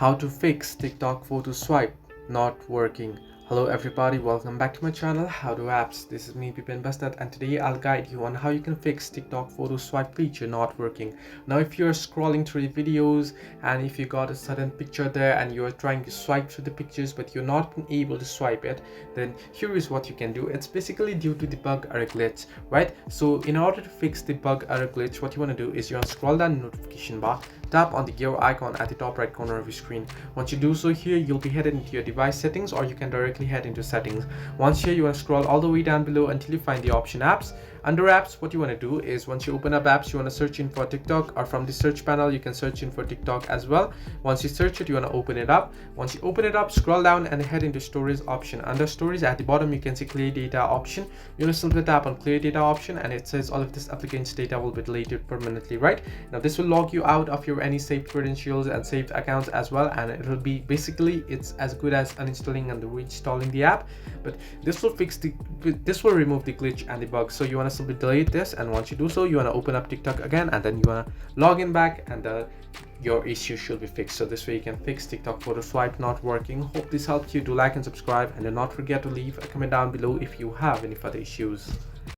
How to fix TikTok photo swipe not working. Hello everybody, welcome back to my channel How Do Apps. This is me Bipin Bastard, and today I'll guide you on how you can fix TikTok photo swipe feature not working. Now if you're scrolling through the videos and if you got a certain picture there and you're trying to swipe through the pictures but you're not able to swipe it, then here is what you can do. It's basically due to the bug or a glitch, right? So in order to fix the bug or a glitch, what you want to do is you want to scroll down the notification bar, tap on the gear icon at the top right corner of your screen. Once you do so, here you'll be headed into your device settings, or you can directly head into settings. Once here, you want to scroll all the way down below until you find the option apps. Under apps, what you want to do is once you open up apps, you want to search in for TikTok, or from the search panel you can search in for TikTok as well. Once you search it, you want to open it up. Once you open it up, scroll down and head into stories option. Under stories at the bottom you can see clear data option. You want to simply tap on clear data option, and it says all of this applicant's data will be deleted permanently. Right now, this will log you out of your any saved credentials and saved accounts as well, and it will be basically it's as good as uninstalling and reinstalling the app. But this will remove the glitch and the bug. So you want to simply delete this, and once you do so, you want to open up TikTok again, and then you want to log in back, and your issue should be fixed. So this way you can fix TikTok photo swipe not working. Hope this helped you. Do like and subscribe, and do not forget to leave a comment down below if you have any further issues.